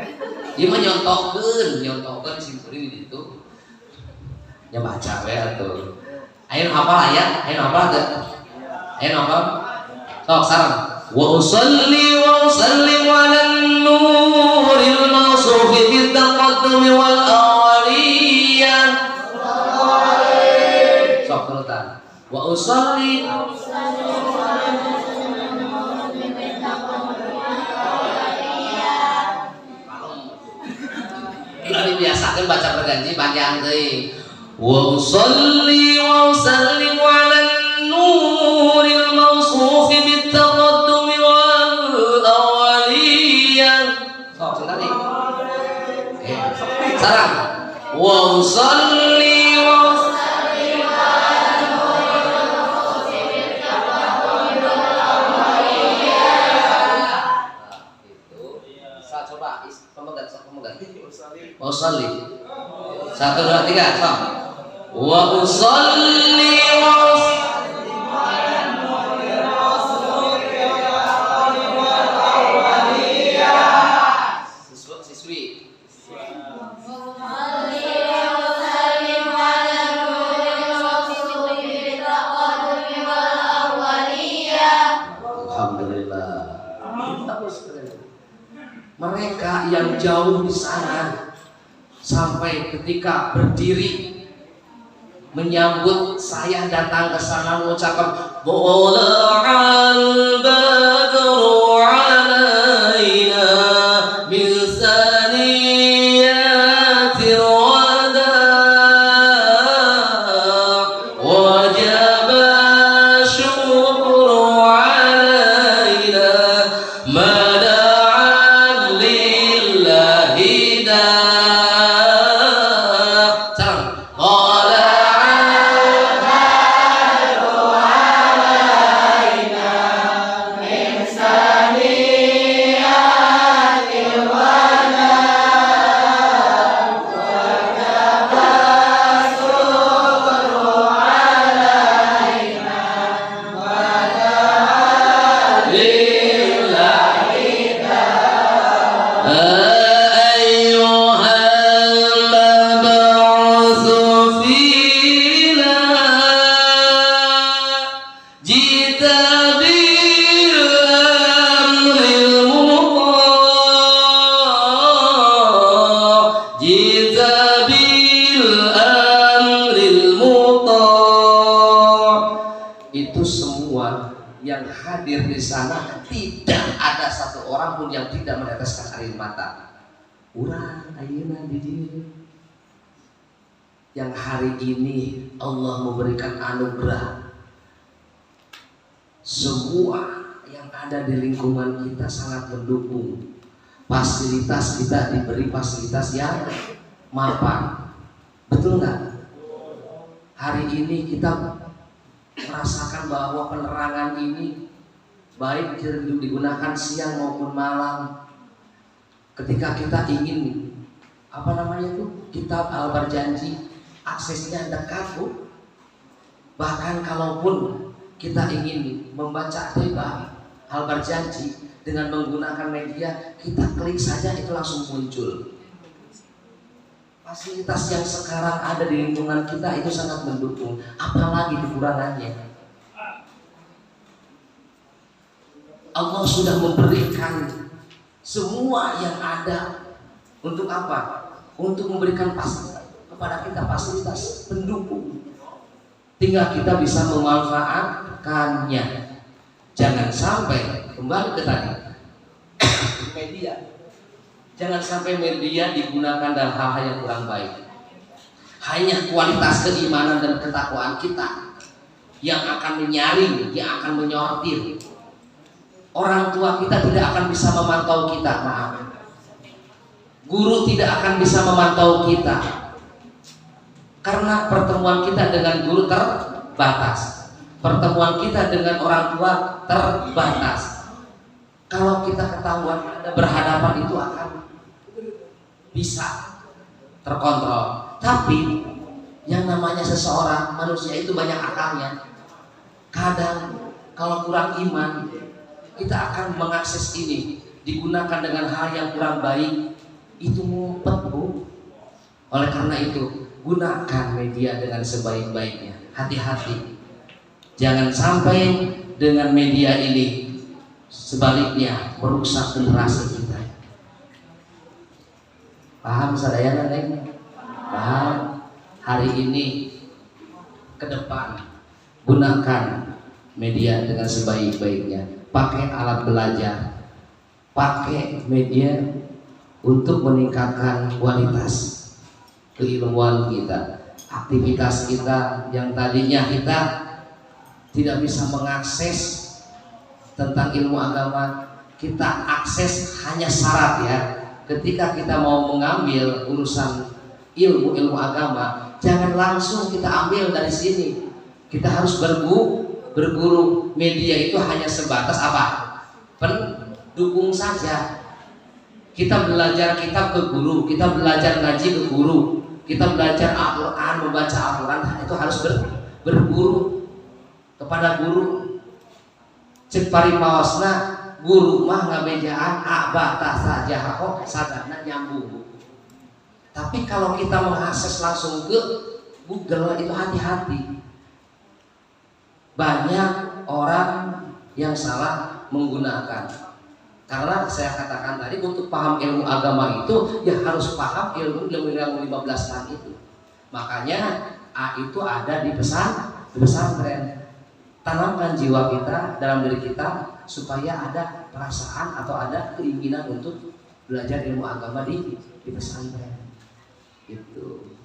Ieu mah nyontokeun simkuring di ditu. Nya baca we atuh. Ayeuna hafal aya? Ayeuna hafal teu? Ayeuna hafal? Sok sareng. Wa usalli wa usallim 'alan nuril mawsufi bit taqaddum wal awaliyah. Sok turutan. Wa usalli dibiasakan baca berganti panjang teuing. Wa usalli wa usallim 'alan nuril mawsufi bit taqaddum wal awaliyah. Sok tadi. Sarang. Wa usalli wa usallim 'alan nuril mawsufi bit taqaddum wal awaliyah. Itu. Coba pemegang. Wa usalli. 1 2 3 sok. Wa usalli wa usallim 'alan nuril mawsufi bit taqaddum wal awaliyah. Siswi. Alhamdulillah. Mereka yang jauh di sana sampai ketika berdiri menyambut saya datang ke sana mengucapkan Thala'al badru 'alaina min saniyatir wada' wajaba syukru 'alaina mada'an lillahi da'. Hadir di sana tidak ada satu orang pun yang tidak meneteskan air mata. Urang ayeuna di dieu yang hari ini Allah memberikan anugerah, semua yang ada di lingkungan kita sangat mendukung. Fasilitas kita diberi fasilitas yang mapan, betul nggak? Hari ini kita merasakan bahwa penerangan ini baik digunakan siang maupun malam. Ketika kita ingin kitab Al-Barjanji, aksesnya dekat, Bu. Bahkan kalaupun kita ingin membaca Thaibah Al-Barjanji dengan menggunakan media, kita klik saja itu langsung muncul. Fasilitas yang sekarang ada di lingkungan kita itu sangat mendukung, apalagi kekurangannya. Allah sudah memberikan semua yang ada untuk apa? Untuk memberikan kepada kita fasilitas pendukung. Tinggal kita bisa memanfaatkannya. Jangan sampai kembali ke tadi media. Jangan sampai media digunakan dalam hal-hal yang kurang baik. Hanya kualitas keimanan dan ketakwaan kita yang akan menyaring, yang akan menyortir. Orang tua kita tidak akan bisa memantau kita, maaf. Guru tidak akan bisa memantau kita. Karena pertemuan kita dengan guru terbatas. Pertemuan kita dengan orang tua terbatas. Kalau kita ketahuan ada berhadapan itu akan bisa terkontrol. Tapi yang namanya seseorang manusia itu banyak akalnya. Kadang kalau kurang iman, kita akan mengakses ini digunakan dengan hal yang kurang baik, itu ngumpet, Bu. Oleh karena itu, gunakan media dengan sebaik-baiknya. Hati-hati, jangan sampai dengan media ini sebaliknya merusak generasi kita. Paham sadayana, Neng? Paham? Hari ini ke depan gunakan media dengan sebaik-baiknya. Pakai alat belajar, pakai media untuk meningkatkan kualitas keilmuan kita, aktivitas kita yang tadinya kita tidak bisa mengakses tentang ilmu agama, kita akses hanya syarat ya. Ketika kita mau mengambil urusan ilmu agama, jangan langsung kita ambil dari sini. Kita harus berguru. Media itu hanya sebatas apa? Pendukung saja. Kita belajar kitab ke guru, kita belajar ngaji ke guru, kita belajar Al-Quran, membaca Al-Quran, itu harus berguru kepada guru. Cek parimaosna guru mah ngabejaan abata saja kok sadarna nyambung. Tapi kalau kita mengakses langsung ke Google itu hati-hati. Banyak orang yang salah menggunakan. Karena saya katakan tadi, untuk paham ilmu agama itu ya harus paham ilmu yang 15 tahun itu. Makanya itu ada di pesantren. Tanamkan jiwa kita dalam diri kita supaya ada perasaan atau ada keinginan untuk belajar ilmu agama di pesantren. Gitu.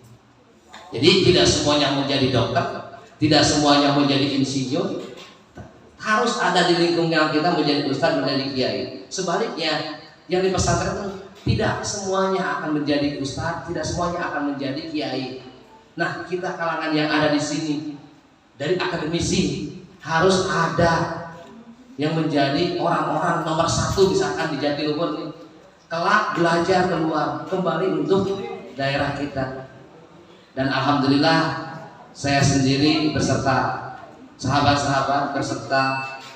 Jadi tidak semuanya mau jadi dokter, tidak semuanya menjadi insinyur, harus ada di lingkungan kita menjadi ustadz, menjadi kiai. Sebaliknya, yang di pesantren itu tidak semuanya akan menjadi ustadz, tidak semuanya akan menjadi kiai. Nah, kita kalangan yang ada di sini dari akademisi harus ada yang menjadi orang-orang nomor 1 misalkan di Jatiluhur nih. Kelak belajar keluar kembali untuk daerah kita. Dan alhamdulillah saya sendiri beserta sahabat-sahabat, beserta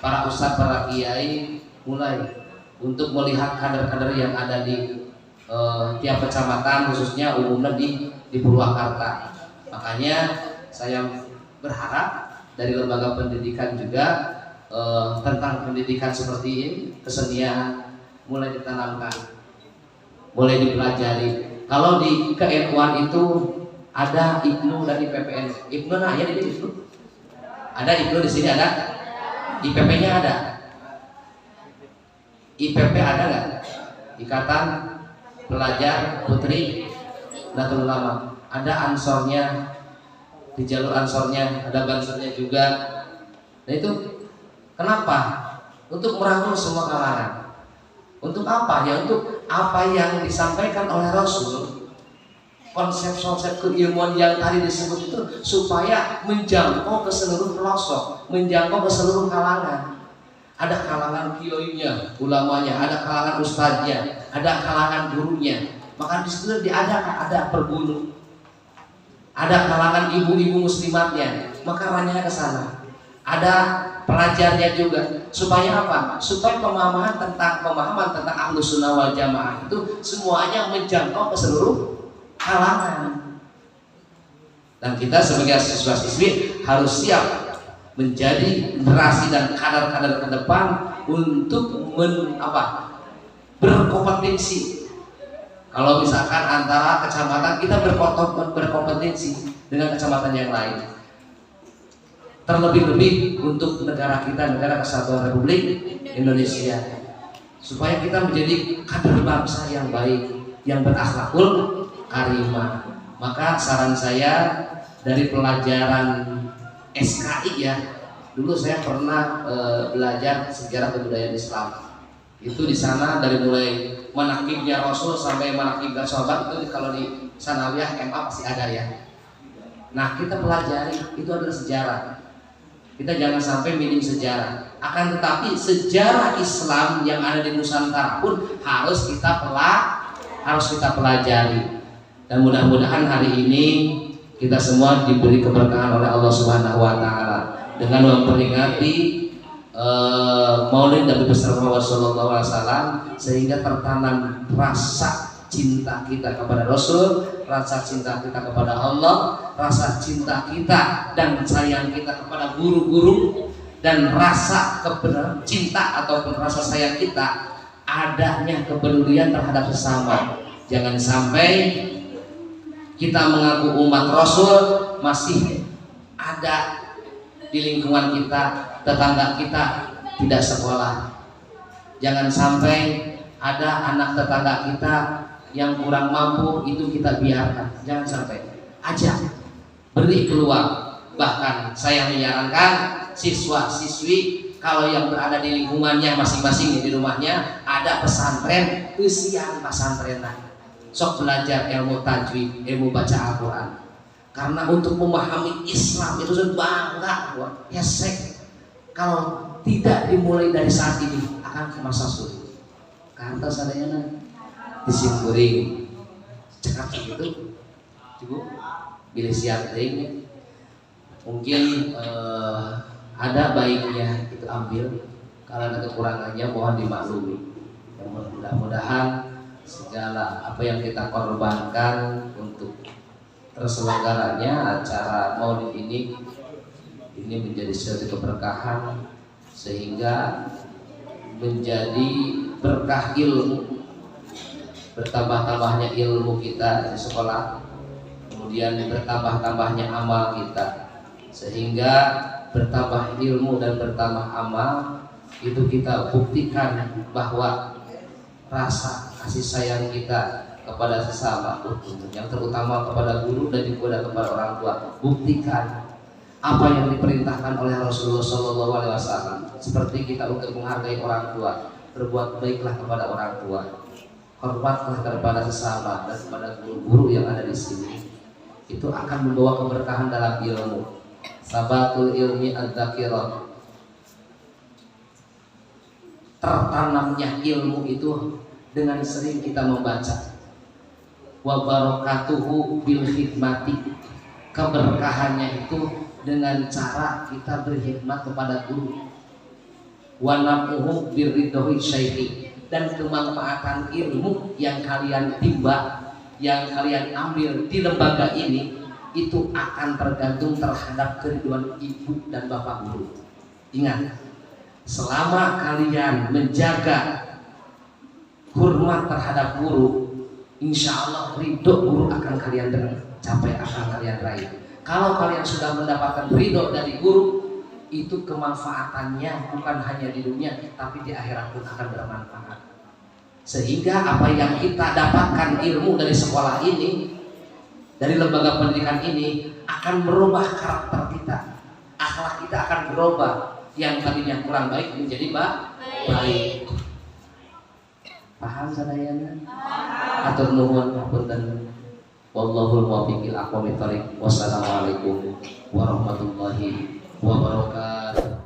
para ustadz, para kiai mulai untuk melihat kader-kader yang ada di tiap kecamatan, khususnya umumnya di Purwakarta. Makanya saya berharap dari lembaga pendidikan juga tentang pendidikan seperti ini, kesenian mulai ditanamkan, mulai dipelajari. Kalau di ke-N1 itu ada IPNU dan IPPN. IPNU nah ya di IPNU. Ada IPNU di sini ada. IPP-nya ada. IPP ada nggak? Ikatan Pelajar Putri Nahdlatul Ulama. Ada ansornya, di jalur ansornya, ada bansornya juga. Nah itu kenapa? Untuk merangkul semua kalangan. Untuk apa? Ya untuk apa yang disampaikan oleh Rasul. konsep-konsep keilmuan yang tadi disebut itu supaya menjangkau ke seluruh pelosok, menjangkau ke seluruh kalangan. Ada kalangan kiainya, ulamanya, ada kalangan ustadznya, ada kalangan gurunya. Maka di situ ada perguru, ada kalangan ibu-ibu muslimatnya, maka arahnya ke sana. Ada pelajarnya juga. Supaya apa? Supaya pemahaman tentang Ahlus Sunnah wal Jamaah itu semuanya menjangkau ke seluruh kalangan. Dan kita sebagai siswa-siswi harus siap menjadi generasi dan kadar-kadar ke depan untuk berkompetensi. Kalau misalkan antara kecamatan kita berkompetensi dengan kecamatan yang lain, terlebih-lebih untuk negara kita, negara Kesatuan Republik Indonesia, supaya kita menjadi kader bangsa yang baik, yang berakhlakul karimah. Maka saran saya dari pelajaran SKI ya, dulu saya pernah belajar sejarah kebudayaan Islam. Itu di sana dari mulai manaqibnya Rasul sampai manaqibnya sahabat itu kalau di sanawiyah MA pasti ada ya. Nah kita pelajari itu adalah sejarah. Kita jangan sampai minim sejarah. Akan tetapi sejarah Islam yang ada di Nusantara pun harus kita pelajari. Dan mudah-mudahan hari ini kita semua diberi keberkahan oleh Allah Subhanahu wa taala dengan memperingati Maulid Nabi besar Muhammad sallallahu alaihi wasallam, sehingga tertanam rasa cinta kita kepada Rasul, rasa cinta kita kepada Allah, rasa cinta kita dan sayang kita kepada guru-guru, dan rasa cinta ataupun rasa sayang kita adanya kepedulian terhadap sesama. Jangan sampai kita mengaku umat Rasul masih ada di lingkungan kita, tetangga kita tidak sekolah. Jangan sampai ada anak tetangga kita yang kurang mampu, itu kita biarkan. Jangan sampai. Ajak, beri peluang. Bahkan saya menyarankan siswa-siswi kalau yang berada di lingkungannya masing-masing di rumahnya ada pesantren, usian pesantrenan. Sok belajar ilmu tajwid, ilmu baca Al-Quran. Karena untuk memahami Islam itu sudah bangga, ya kalau tidak dimulai dari saat ini akan ke masa sulit. Kata sadayana disimkuring cekap gitu, cukup pilih siap deh. Mungkin ada baiknya itu ambil, kalau ada kekurangannya mohon dimaklumi. Mudah-mudahan segala apa yang kita korbankan untuk terselenggaranya acara Maulid ini menjadi suatu keberkahan, sehingga menjadi berkah ilmu, bertambah-tambahnya ilmu kita di sekolah, kemudian bertambah-tambahnya amal kita, sehingga bertambah ilmu dan bertambah amal itu kita buktikan bahwa rasa kasih sayang kita kepada sesama, yang terutama kepada guru dan juga kepada orang tua. Buktikan apa yang diperintahkan oleh Rasulullah SAW, seperti kita untuk menghargai orang tua, berbuat baiklah kepada orang tua, hormatlah kepada sesama dan kepada guru-guru yang ada di sini. Itu akan membawa keberkahan dalam ilmu. Sabatul ilmi adzakirah, tertanamnya ilmu itu dengan sering kita membaca. Wa barakatuhu bil khidmati, keberkahannya itu dengan cara kita berkhidmat kepada guru. Wa nafuhu birridhi syaikhi, dan kemanfaatan ilmu yang kalian timba, yang kalian ambil di lembaga ini, itu akan tergantung terhadap keriduan ibu dan bapak guru. Ingat, selama kalian menjaga hormat terhadap guru, insya Allah ridho guru akan kalian capai, akan kalian raih. Kalau kalian sudah mendapatkan ridho dari guru, itu kemanfaatannya bukan hanya di dunia, tapi di akhirat pun akan bermanfaat. Sehingga apa yang kita dapatkan ilmu dari sekolah ini, dari lembaga pendidikan ini, akan merubah karakter kita, akhlak kita akan berubah. Yang tadinya kurang baik menjadi baik. Paham sadayana? Atur nuhun punten. Wallahul muwaffiq ila aqwamit thoriq. Wassalamualaikum warahmatullahi wabarakatuh.